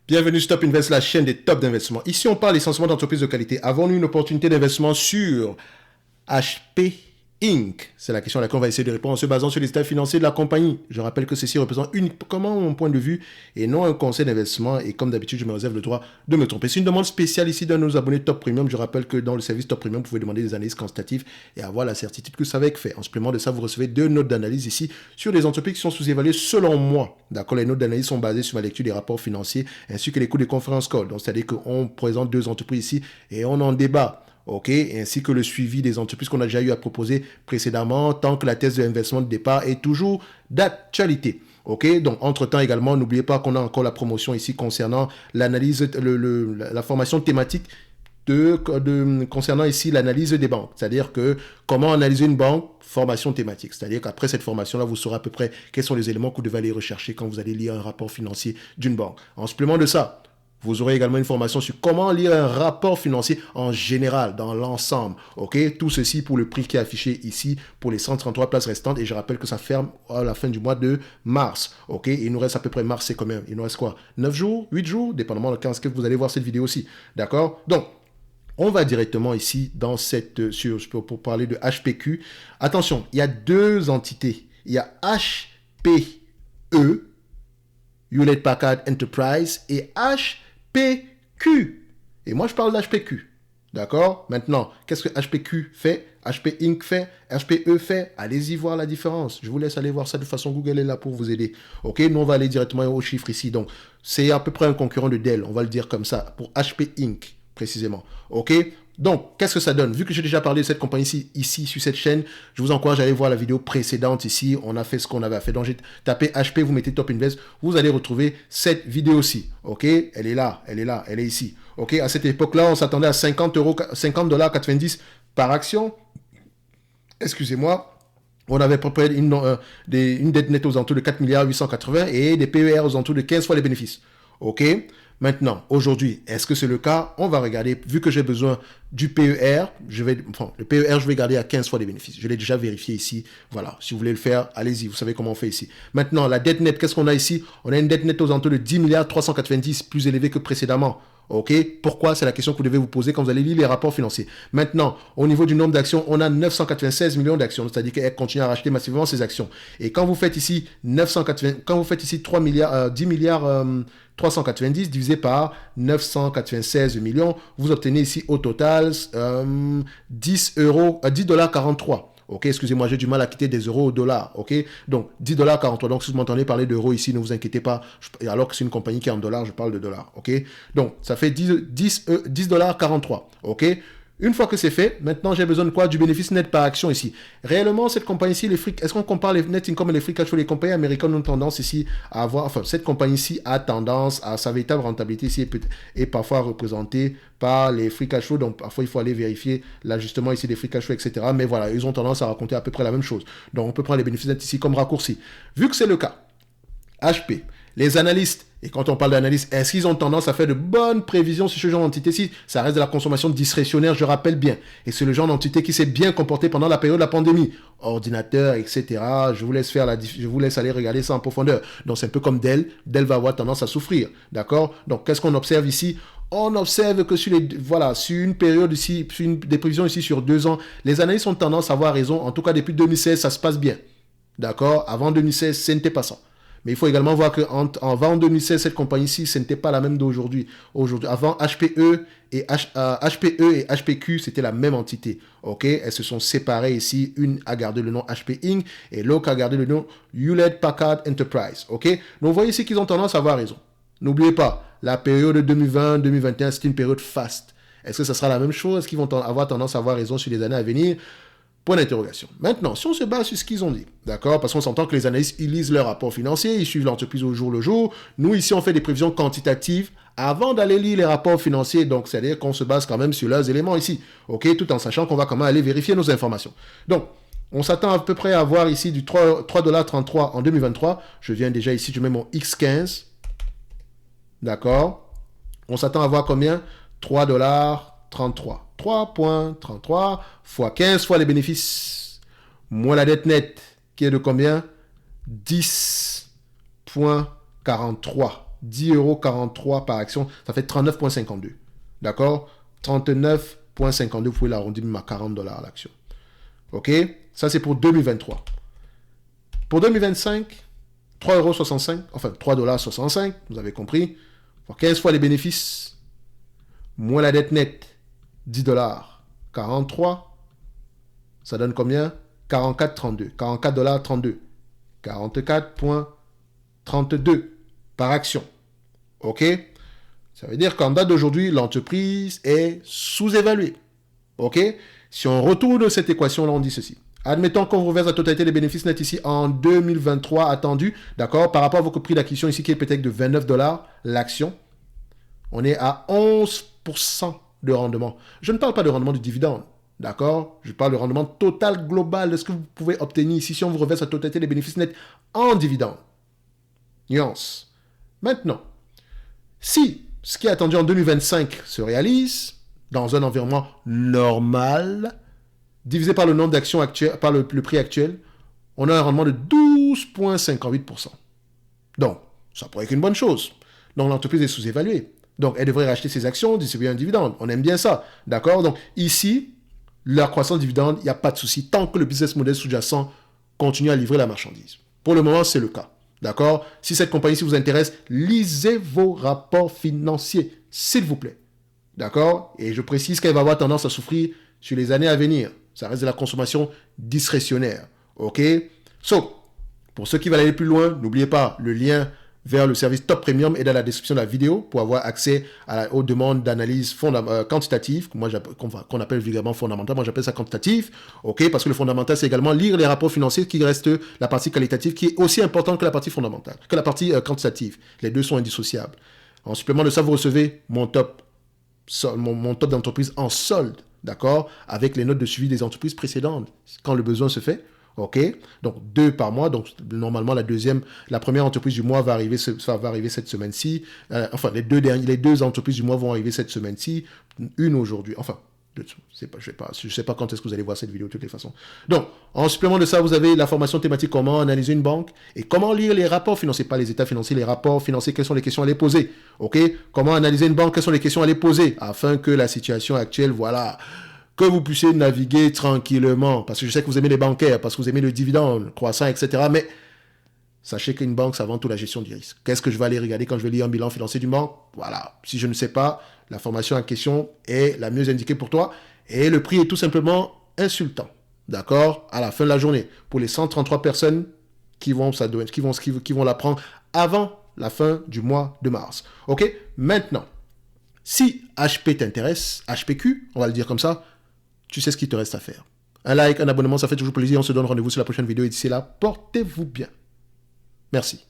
Bienvenue sur Top Invest, la chaîne des tops d'investissement. Ici, on parle essentiellement d'entreprises de qualité. Avons-nous une opportunité d'investissement sur HP Inc. C'est la question à laquelle on va essayer de répondre en se basant sur les états financiers de la compagnie. Je rappelle que ceci représente uniquement mon point de vue et non un conseil d'investissement. Et comme d'habitude, je me réserve le droit de me tromper. C'est une demande spéciale ici d'un de nos abonnés Top Premium. Je rappelle que dans le service Top Premium, vous pouvez demander des analyses quantitatives et avoir la certitude que ça va être fait. En supplément de ça, vous recevez 2 notes d'analyse ici sur des entreprises qui sont sous-évaluées selon moi. D'accord, les notes d'analyse sont basées sur ma lecture des rapports financiers ainsi que l'écoute des conférences call. Donc, c'est-à-dire qu'on présente 2 entreprises ici et on en débat. OK, ainsi que le suivi des entreprises qu'on a déjà eu à proposer précédemment, tant que la thèse de l'investissement de départ est toujours d'actualité. OK, donc entre-temps également, n'oubliez pas qu'on a encore la promotion ici concernant l'analyse, la formation thématique concernant ici l'analyse des banques. C'est-à-dire que comment analyser une banque, formation thématique. C'est-à-dire qu'après cette formation-là, vous saurez à peu près quels sont les éléments que vous devez aller rechercher quand vous allez lire un rapport financier d'une banque. En supplément de ça, vous aurez également une formation sur comment lire un rapport financier en général, dans l'ensemble. OK? Tout ceci pour le prix qui est affiché ici pour les 133 places restantes. Et je rappelle que ça ferme à la fin du mois de mars. OK? Et il nous reste à peu près mars, c'est combien? Il nous reste quoi? 9 jours? 8 jours? Dépendamment de quand vous allez voir cette vidéo aussi. D'accord? Donc, on va directement ici dans pour parler de HPQ. Attention, il y a 2 entités. Il y a HPE, Hewlett Packard Enterprise, et HPQ. Et moi, je parle d'HPQ. D'accord? Maintenant, qu'est-ce que HPQ fait? HP Inc. fait? HPE fait? Allez-y voir la différence. Je vous laisse aller voir ça de façon Google est là pour vous aider. OK? Nous, on va aller directement aux chiffres ici. Donc, c'est à peu près un concurrent de Dell. On va le dire comme ça. Pour HP Inc. précisément. OK? Donc, qu'est-ce que ça donne? Vu que j'ai déjà parlé de cette compagnie ici sur cette chaîne, je vous encourage à aller voir la vidéo précédente ici. On a fait ce qu'on avait fait. Donc, j'ai tapé HP, vous mettez Top Invest, vous allez retrouver cette vidéo-ci. OK? Elle est là, elle est ici. OK? À cette époque-là, on s'attendait à 50,90 $ par action. Excusez-moi. On avait à peu près une dette nette aux alentours de 4,880 milliards et des PER aux alentours de 15 fois les bénéfices. OK? Maintenant, aujourd'hui, est-ce que c'est le cas? On va regarder, vu que j'ai besoin du PER, le PER, je vais garder à 15 fois les bénéfices. Je l'ai déjà vérifié ici. Voilà, si vous voulez le faire, allez-y, vous savez comment on fait ici. Maintenant, la dette nette, qu'est-ce qu'on a ici? On a une dette nette aux alentours de 10,390 milliards, plus élevée que précédemment. OK? Pourquoi? C'est la question que vous devez vous poser quand vous allez lire les rapports financiers. Maintenant, au niveau du nombre d'actions, on a 996 millions d'actions, c'est-à-dire qu'elle continue à racheter massivement ses actions. Et quand vous faites ici 3 milliards, 10 milliards 390 divisé par 996 millions, vous obtenez ici au total 10,43 $. OK, excusez-moi, j'ai du mal à quitter des euros au dollar. OK, donc 10,43 $. Donc, si vous m'entendez parler d'euros ici, ne vous inquiétez pas. Alors que c'est une compagnie qui est en dollars, je parle de dollars. OK, donc ça fait 10,43 $. OK. Une fois que c'est fait, maintenant j'ai besoin de quoi? Du bénéfice net par action ici. Réellement, cette compagnie-ci, est-ce qu'on compare les net income et les free cash flow? Les compagnies américaines ont tendance ici à avoir, cette compagnie-ci a tendance à sa véritable rentabilité ici est parfois représentée par les free cash flow. Donc parfois il faut aller vérifier l'ajustement ici des free cash flow, etc. Mais voilà, ils ont tendance à raconter à peu près la même chose. Donc on peut prendre les bénéfices nets ici comme raccourci. Vu que c'est le cas, HP, les analystes, et quand on parle d'analyse, est-ce qu'ils ont tendance à faire de bonnes prévisions sur ce genre d'entité? Si ça reste de la consommation discrétionnaire, je rappelle bien. Et c'est le genre d'entité qui s'est bien comporté pendant la période de la pandémie. Ordinateur, etc. Je vous laisse aller regarder ça en profondeur. Donc c'est un peu comme Dell. Dell va avoir tendance à souffrir. D'accord? Donc qu'est-ce qu'on observe ici? On observe que sur une période ici, des prévisions ici sur 2 ans, les analystes ont tendance à avoir raison. En tout cas, depuis 2016, ça se passe bien. D'accord? Avant 2016, ce n'était pas ça. Mais il faut également voir qu'en 2016, cette compagnie-ci, ce n'était pas la même d'aujourd'hui. Avant, HPE et HPQ, c'était la même entité. OK? Elles se sont séparées ici. Une a gardé le nom HP Inc. et l'autre a gardé le nom Hewlett Packard Enterprise. OK? Donc, vous voyez ici qu'ils ont tendance à avoir raison. N'oubliez pas, la période 2020-2021, c'est une période faste. Est-ce que ça sera la même chose? Est-ce qu'ils vont avoir tendance à avoir raison sur les années à venir? Point d'interrogation. Maintenant, si on se base sur ce qu'ils ont dit, d'accord, parce qu'on s'entend que les analystes, ils lisent leurs rapports financiers, ils suivent l'entreprise au jour le jour. Nous, ici, on fait des prévisions quantitatives avant d'aller lire les rapports financiers. Donc, c'est-à-dire qu'on se base quand même sur leurs éléments ici, ok, tout en sachant qu'on va quand même aller vérifier nos informations. Donc, on s'attend à peu près à avoir ici du 3,33 $ en 2023. Je viens déjà ici, je mets mon X15. D'accord. On s'attend à avoir combien? 3,33 $. 3,33 fois 15 fois les bénéfices, moins la dette nette, qui est de combien? 10,43 $. 10,43 € par action, ça fait 39,52. D'accord? 39,52, vous pouvez l'arrondir même à 40 $ l'action. OK? Ça, c'est pour 2023. Pour 2025, 3,65 €, enfin 3,65 $, vous avez compris. Pour 15 fois les bénéfices, moins la dette nette, 10 $, 43, ça donne combien? 44,32. 44,32 $. 44,32 par action. OK? Ça veut dire qu'en date d'aujourd'hui, l'entreprise est sous-évaluée. OK? Si on retourne cette équation-là, on dit ceci. Admettons qu'on reverse la totalité des bénéfices nets ici en 2023 attendus, d'accord? Par rapport à votre prix d'acquisition ici qui est peut-être de 29 $ l'action, on est à 11% de rendement. Je ne parle pas de rendement du dividende, d'accord? Je parle de rendement total global de ce que vous pouvez obtenir ici si on vous reverse la totalité des bénéfices nets en dividende. Nuance. Maintenant, si ce qui est attendu en 2025 se réalise dans un environnement normal, divisé par le nombre d'actions actuelles, par le prix actuel, on a un rendement de 12,58%. Donc, ça pourrait être une bonne chose. Donc, l'entreprise est sous-évaluée. Donc, elle devrait racheter ses actions, distribuer un dividende. On aime bien ça. D'accord? Donc, ici, la croissance dividende, il n'y a pas de souci tant que le business model sous-jacent continue à livrer la marchandise. Pour le moment, c'est le cas. D'accord? Si cette compagnie-ci vous intéresse, lisez vos rapports financiers, s'il vous plaît. D'accord? Et je précise qu'elle va avoir tendance à souffrir sur les années à venir. Ça reste de la consommation discrétionnaire. OK? So, pour ceux qui veulent aller plus loin, n'oubliez pas, le lien vers le service Top Premium est dans la description de la vidéo pour avoir accès aux demandes d'analyse quantitative, qu'on appelle vulgairement fondamentale. Moi, j'appelle ça quantitatif. OK? Parce que le fondamental, c'est également lire les rapports financiers qui restent la partie qualitative qui est aussi importante que la partie fondamentale, que la partie quantitative. Les deux sont indissociables. En supplément de ça, vous recevez mon top d'entreprise en solde. D'accord? Avec les notes de suivi des entreprises précédentes, quand le besoin se fait. OK? Donc, 2 par mois. Donc, normalement, la première entreprise du mois va arriver cette semaine-ci. Enfin, les deux entreprises du mois vont arriver cette semaine-ci. Une aujourd'hui. Enfin, je ne sais pas quand est-ce que vous allez voir cette vidéo de toutes les façons. Donc, en supplément de ça, vous avez la formation thématique comment analyser une banque et comment lire les rapports financiers, pas les états financiers, les rapports financiers, quelles sont les questions à les poser. OK? Comment analyser une banque, quelles sont les questions à les poser afin que la situation actuelle, voilà, que vous puissiez naviguer tranquillement. Parce que je sais que vous aimez les bancaires, parce que vous aimez le dividende croissant, etc. Mais sachez qu'une banque, c'est avant tout la gestion du risque. Qu'est-ce que je vais aller regarder quand je vais lire un bilan financier d'une banque? Voilà. Si je ne sais pas, la formation en question est la mieux indiquée pour toi. Et le prix est tout simplement insultant. D'accord? À la fin de la journée. Pour les 133 personnes qui vont la prendre avant la fin du mois de mars. OK? Maintenant, si HP t'intéresse, HPQ, on va le dire comme ça, tu sais ce qu'il te reste à faire. Un like, un abonnement, ça fait toujours plaisir. On se donne rendez-vous sur la prochaine vidéo. Et d'ici là, portez-vous bien. Merci.